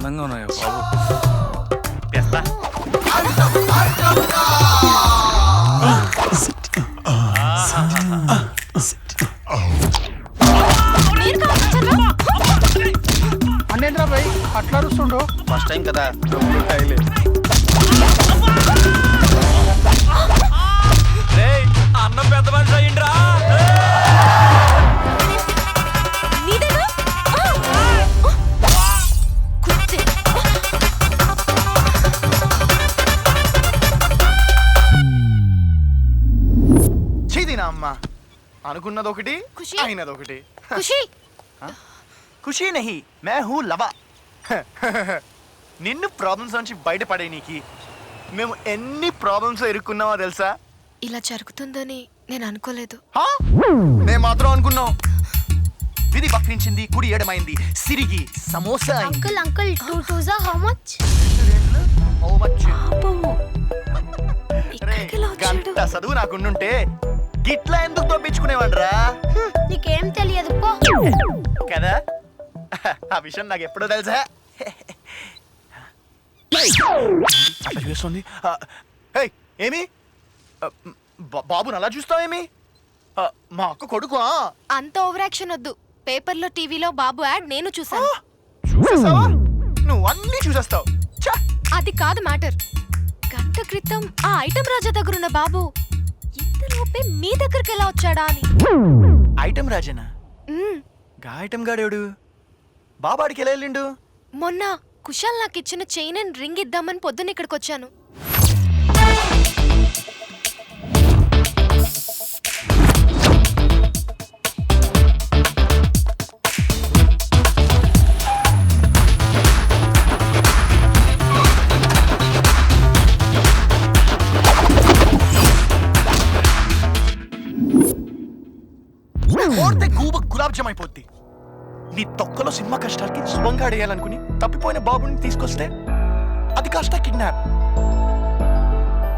అందంగా ఉన్నాయో బాబు. తెస్తా. అన్నేంద్రా భయ్ అట్లా అరుస్తుండో? ఫస్ట్ టైం కదా. అన్న పెద్ద మనిషి అయ్యిండ్రా. చీదినా అమ్మా, అనుకున్నది ఒకటి అయినది ఒకటి. ఖుషీ నహి మే హూ లవా. నిన్ను ప్రాబ్లమ్స్ నుంచి బయటపడే నీకి మేము ఎన్ని ప్రాబ్లమ్స్ ఇరుక్కున్నావో తెలుసా? ఇలా జరుగుతుందని నేను అనుకోలేదు. మేము మాత్రం అనుకున్నాం. విధి వక్రించింది, కుడి ఎడమైంది, సిరిగి సమోసా అయింది. Uncle 2 2s are how much? How much? గంట చదువు నాకుండుంటే గిట్లా ఎందుకు తప్పించుకునేవాడ్రా? నీకేం తెలియదు పో కదా. ఆ విషయం నాకు ఎప్పుడో తెలుసా. అట్లా చూస్తుంది. ఏమి బాబుని అలా చూస్తావేమి? మా అక్క కొడుకు. అంత ఓవర్ యాక్షన్ వద్దు. పేపర్లో టీవీలో బాబు యాడ్ నేను చూసాను. చూసేస్తావా? నువ్వు అన్నీ చూసేస్తావు. అది కాదు మ్యాటర్. గంట క్రితం ఆ ఐటమ్ రాజా దగ్గరున్న బాబు ఇంతలోపే మీ దగ్గరికి ఎలా వచ్చాడా అని. ఐటమ్ రాజనా? గా ఐటమ్ గాడేవుడు? బాబాడికి ఎలా వెళ్ళిండు? మొన్న కుశాల్ నాకు ఇచ్చిన చైన్ అండ్ రింగ్ ఇద్దామని పొద్దున్న ఇక్కడికి వచ్చాను. గులాబ్ జామ్ అయిపోద్ది. నీ తొక్కలో సినిమా కష్టాలకి శుభంగా అడేయాలనుకుని తప్పిపోయిన బాబుని తీసుకొస్తే అది కాస్త కిడ్నాప్.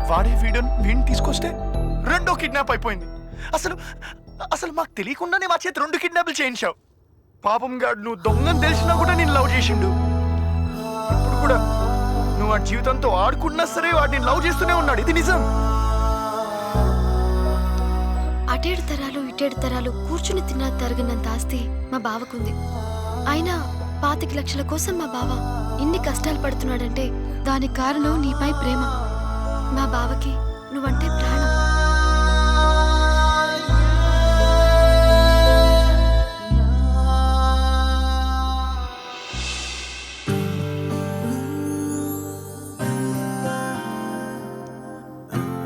వాడే వీడిని తీసుకొస్తే రెండో కిడ్నాప్ అయిపోయింది. అసలు అసలు మాకు తెలియకుండానే మా చేతి 2 కిడ్నాప్లు చేయించావు. పాపం గాడు నువ్వు దొంగని తెలిసినా కూడా నేను లవ్ చేసిండు. ఇప్పుడు కూడా నువ్వు ఆ జీవితంతో ఆడుకున్నా సరే వాడిని లవ్ చేస్తూనే ఉన్నాడు. ఇది నిజం. అటేడు తరాలు ఇటేడు తరాలు కూర్చుని తిన్నా తరగనంత ఆస్తి మా బావకుంది. అయినా 25 లక్షల కోసం మా బావ ఇన్ని కష్టాలు పడుతున్నాడంటే దానికి కారణం నీపై ప్రేమ. మా బావకి నువ్వంటే ప్రాణం.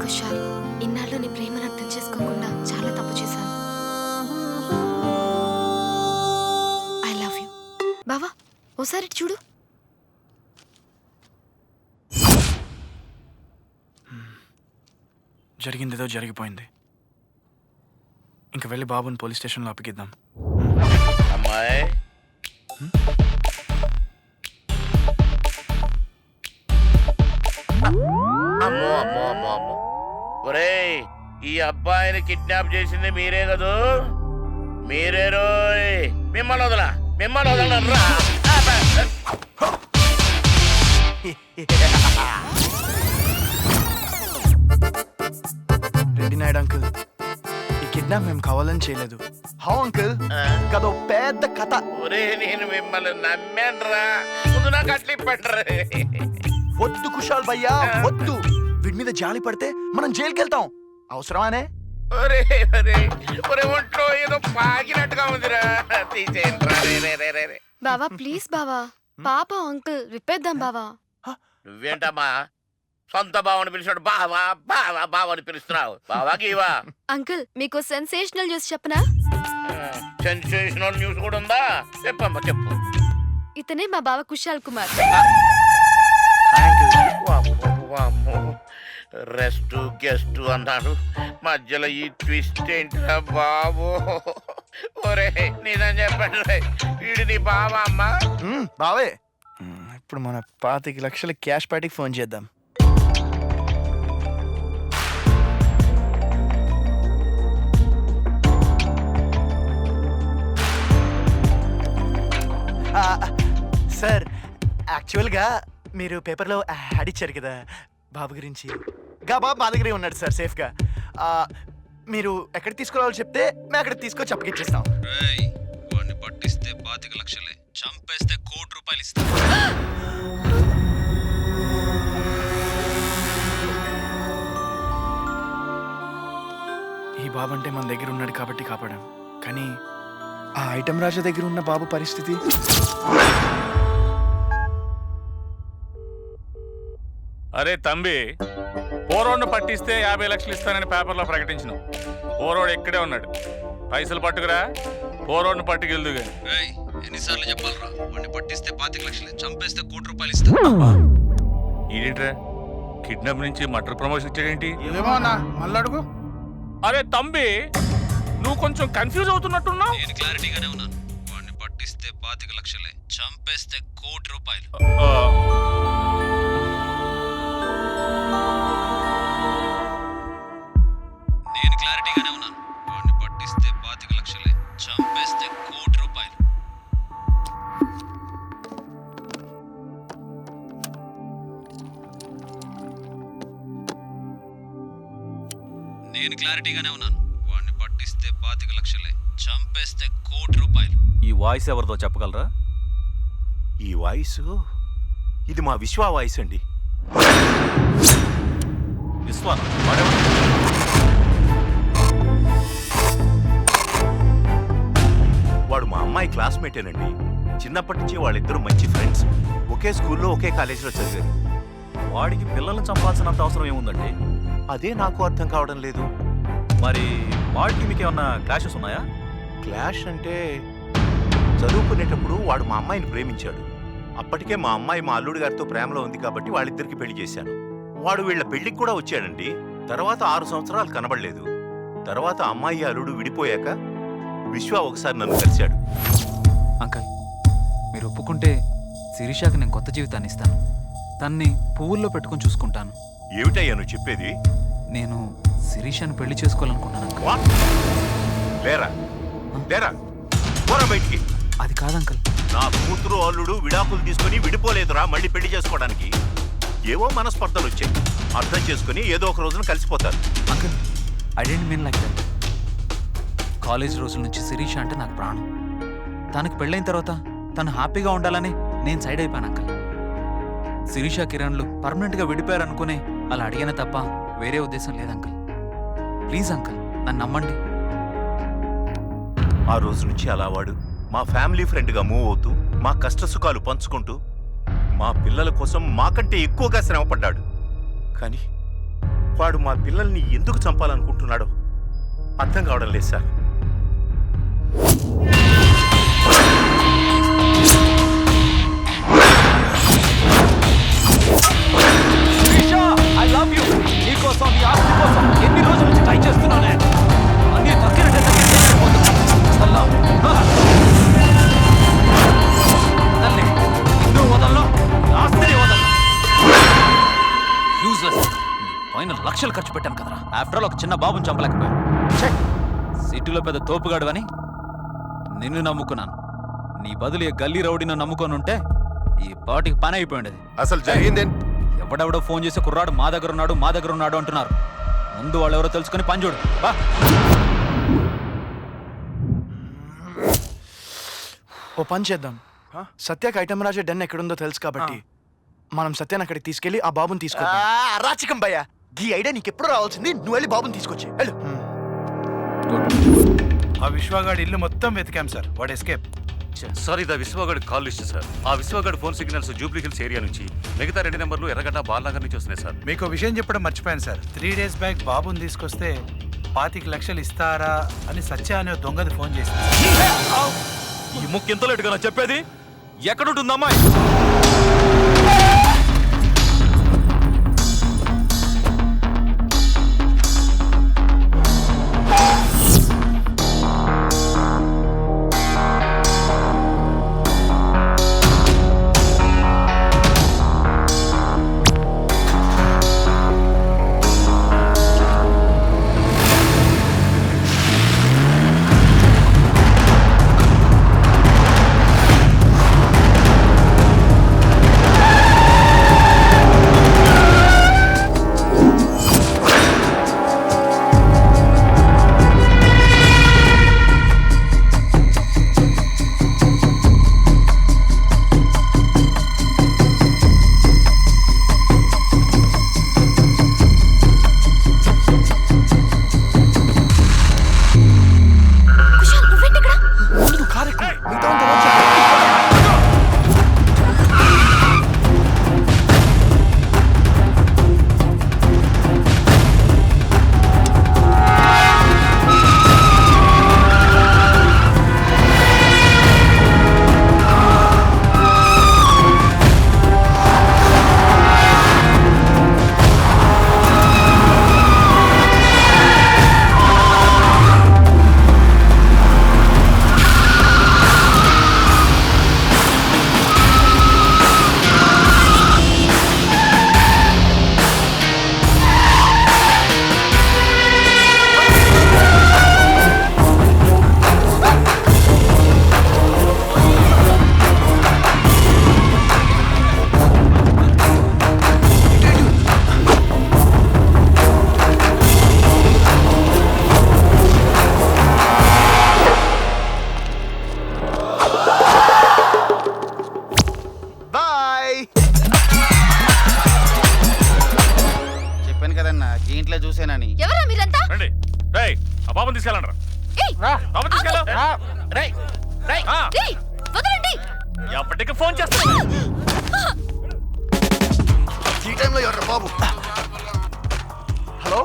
కుశాల్, ఇన్నాళ్ళు నీ ప్రేమను అర్థం చేసుకోకుండా చాలా తప్పు చేశాను. I love you. బావా ఓసారి చూడు. జరిగిందేదో జరిగిపోయింది. ఇంక వెళ్ళి బాబుని పోలీస్ స్టేషన్లో అప్పగిద్దాం. అమ్మాయి అమ్మో అమ్మో అమ్మో అమ్మో. ఒరేయ్, ఈ అబ్బాయిని కిడ్నాప్ చేసింది మీరే కదూ? మీరే రోయ్. మిమ్మల్ని వదలరా. రెడ్డి నాయుడు అంకుల్, ఈ కిడ్నాప్ మేము కావాలని చేయలేదు. హౌ అంకుల్, కదో పెద్ద కథ. ఒరే, నేను మిమ్మల్ని నమ్మానురా. ముందు నాకు అట్లా ఇప్పండి. వద్దు కుశాల్ భయ్యా, వద్దు. వీడి మీద జాలి పడితే మనం జైలుకి వెళ్తాం. అవసరమానే? ఒరే ఒంట్లో ఏదో పాగినట్టుగా ఉందిరా. తీసేయండి. బావా ప్లీజ్ బావా, పాప అంకుల్ విప్పేద్దాం బావా. నువ్వేంటమ్మా సొంత బావని పిలిచాడు బావా అని పిలుస్తున్నావు? బావాకి ఇవా అంకుల్, మీకు సెన్సేషనల్ న్యూస్ చెప్పనా? సెన్సేషనల్ న్యూస్ కూడా ఉందా? చెప్పమ్మా చెప్పు. ఇతనే మా బావ కుశాల్ కుమార్. రెస్ట్ గెస్ట్ అన్నాడు, మధ్యలో ఈ ట్విస్ట్ ఏంట్రా బాబు? ఒరే నిజం చెప్పండి, వీడు నీ బావా అమ్మా? బావే. ఇప్పుడు మన 25 లక్షల క్యాష్ పార్టీకి ఫోన్ చేద్దాం. సార్, యాక్చువల్గా మీరు పేపర్లో యాడ్ ఇచ్చారు కదా బాబు గురించి. బాబు మా దగ్గరే ఉన్నాడు సార్ సేఫ్గా. మీరు ఎక్కడ తీసుకురావాలో చెప్తే మేము అక్కడ తీసుకొచ్చి అప్పగిచ్చేస్తాం. వాడిని పట్టిస్తే 25 లక్షలే, చంపేస్తే ₹1,00,00,000 ఇస్తా. ఈ బాబు అంటే మన దగ్గర ఉన్నాడు కాబట్టి కాపాడాం. కానీ ఆ ఐటమ్ రాజా దగ్గర ఉన్న బాబు పరిస్థితి. అరే తంబి, పోరోడ్ను పట్టిస్తే 50 లక్షలు ఇస్తానని పేపర్లో ప్రకటించిన. పోరోడు ఇక్కడే ఉన్నాడు, పైసలు పట్టుకురా, పోరోడ్ను పట్టుకెళ్దు గాని. ఎన్నిసార్లు చెప్పాలరా? వాడిని పట్టిస్తే 25 లక్షలే, చంపేస్తే ₹1,00,00,000 ఇస్తా. ఏంట్రా కిడ్నాప్ నుంచి మటర్ ప్రమోషన్ ఇచ్చాడేంటి? ఏమో అన్నా మళ్ళీ అడుగు. అరే తంబి, నువ్వు కొంచెం కన్ఫ్యూజ్ అవుతున్నట్టున్నావు. నేను క్లారిటీగానే ఉన్నాను. వాడిని పట్టిస్తే 25 లక్షలే, చంపేస్తే ₹1,00,00,000. నేను క్లారిటీగానే ఉన్నాను. వాడిని పట్టిస్తే 25 లక్షలే, చంపేస్తే ₹1,00,00,000. నేను క్లారిటీగానే ఉన్నాను. వాడిని పట్టిస్తే 25 లక్షలే, చంపేస్తే ₹1,00,00,000. ఈ వాయిస్ ఎవరిదో చెప్పగలరా? ఈ వాయిస్ ఇది మా విశ్వ వాయిస్ అండి. విశ్వాన వాడు మా అమ్మాయి క్లాస్మేటేనండి. చిన్నప్పటి నుంచి వాళ్ళిద్దరూ మంచి ఫ్రెండ్స్. ఒకే స్కూల్లో ఒకే కాలేజీలో చదివారు. వాడికి పిల్లల్ని చంపాల్సినంత అవసరం ఏముందండి? అదే నాకు అర్థం కావడం లేదు. మరి వాడికి మీకేమన్నా క్లాషెస్ ఉన్నాయా? క్లాష్ అంటే చదువుకునేటప్పుడు వాడు మా అమ్మాయిని ప్రేమించాడు. అప్పటికే మా అమ్మాయి మా అల్లుడి గారితో ప్రేమలో ఉంది కాబట్టి వాళ్ళిద్దరికి పెళ్లి చేశాను. వాడు వీళ్ళ పెళ్లికి కూడా వచ్చాడండి. తర్వాత 6 సంవత్సరాలు కనబడలేదు. తర్వాత అమ్మాయి అల్లుడు విడిపోయాక విశ్వ ఒకసారి నన్ను కలిశాడు. అంకల్, మీరు ఒప్పుకుంటే శిరీషాకి నేను కొత్త జీవితాన్ని ఇస్తాను. తన్ని పువ్వుల్లో పెట్టుకుని చూసుకుంటాను. ఏమిటయ్యా నువ్వు చెప్పేది? నేను శిరీషాని పెళ్లి చేసుకోవాలనుకున్నాను అంకల్. వాట్? లేరా లేరా, పోరా బయటికి. అది కాదు అంకల్. నా కూతురు అల్లుడు విడాకులు తీసుకుని విడిపోలేదురా మళ్ళీ పెళ్లి చేసుకోవడానికి. ఏవో మనస్పర్ధలు వచ్చాయి, అర్థం చేసుకుని ఏదో ఒక రోజున కలిసిపోతారు. Uncle, I don't mean like that. College రోజుల నుంచి శిరీష అంటే నాకు ప్రాణం. తనకు పెళ్ళైన తర్వాత తను హ్యాపీగా ఉండాలని నేను సైడ్ అయిపోయాను అంకల్. శిరీష కిరణ్లు పర్మనెంట్గా విడిపోయారనుకునే అలా అడిగానే తప్ప వేరే ఉద్దేశం లేదంకల్. ప్లీజ్ అంకల్, నన్ను నమ్మండి. ఆ రోజు నుంచి అలా వాడు మా ఫ్యామిలీ ఫ్రెండ్గా మూవ్ అవుతూ మా కష్ట సుఖాలు పంచుకుంటూ మా పిల్లల కోసం మాకంటే ఎక్కువగా శ్రమపడ్డాడు. కానీ వాడు మా పిల్లల్ని ఎందుకు చంపాలనుకుంటున్నాడో అర్థం కావడం లేదు సార్. నీకోసం నీ ఆస్తి కోసం ఎన్ని రోజుల నుంచి ట్రై చేస్తున్నానే. అన్నీ తక్కినట్టే యూజ్లెస్. పైన లక్షలు ఖర్చు పెట్టాను కదరా. ఆఫ్టర్ ఆల్ ఒక చిన్న బాబుని చంపలేకపోయాను. సిటీలో పెద్ద తోపుగాడువని నిన్ను నమ్ముకున్నాను. నీ బదులు ఈ గల్లీ రౌడీని నమ్ముకొని ఉంటే ఈ పాటికి పని అయిపోయింది. అసలు జరిగిందే? ఎవడెవడో ఫోన్ చేసే కుర్రాడు మా దగ్గర ఉన్నాడు అంటున్నారు. ముందు వాళ్ళు ఎవరో తెలుసుకుని పని చూడు. ఓ పని చేద్దాం. సత్యకి ఐటమ్ రాజా డెన్ ఎక్కడుందో తెలుసు కాబట్టి మనం సత్యాన్ని అక్కడికి తీసుకెళ్లి ఆ బాబుని తీసుకొద్దాం. రాచికం భయ్య, ఈ ఐడియా నీకెప్పుడు రావాల్సింది. నువ్వు వెళ్ళి బాబుని తీసుకొచ్చి వెళ్ళు. ఆ విశ్వగాడి ఇల్లు మొత్తం వెతికాం సార్, వాడు ఎస్కేప్. సార్, ఇది విశ్వగఢ్ కాల్ లిస్ట్ సార్. ఆ విశ్వగఢ్ phone signals Jubilee Hills area నుంచి, మిగతా 2 నెంబర్లు ఎర్రగడ్డ బాలనగర్ నుంచి వస్తున్నాయి సార్. మీకు విషయం చెప్పడం మర్చిపోయాను సార్. 3 days బ్యాక్ బాబుని తీసుకొస్తే 25 లక్షలు ఇస్తారా అని సత్య అనే దొంగది ఫోన్ చేసింది. ఈ ముక్కు ఎంత లేటుగా చెప్పేది? ఎక్కడుంటుంది అమ్మాయి? లేదన్నా ఇంట్లో చూసానని. ఎవరా మీరంతా? రండి రేయ్ ఆ బాబుని తీసుకెళ్ళండి ఏయ్, బాబుని తీసుకెళ్ళు రేయ్ రేయ్ ఆ, ఏయ్, వదలండి. ఎప్పటికీ ఫోన్ చేస్తాను ఈ టైంలో ఎవరు బాబు? హలో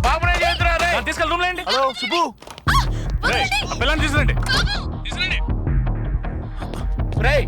బాబునే చేతురా రే. తీసుకెళ్ళి రూమ్ లేండి హలో సుబ్బు. రేయ్ ఆ పిల్లని తీసుకురండి రేయ్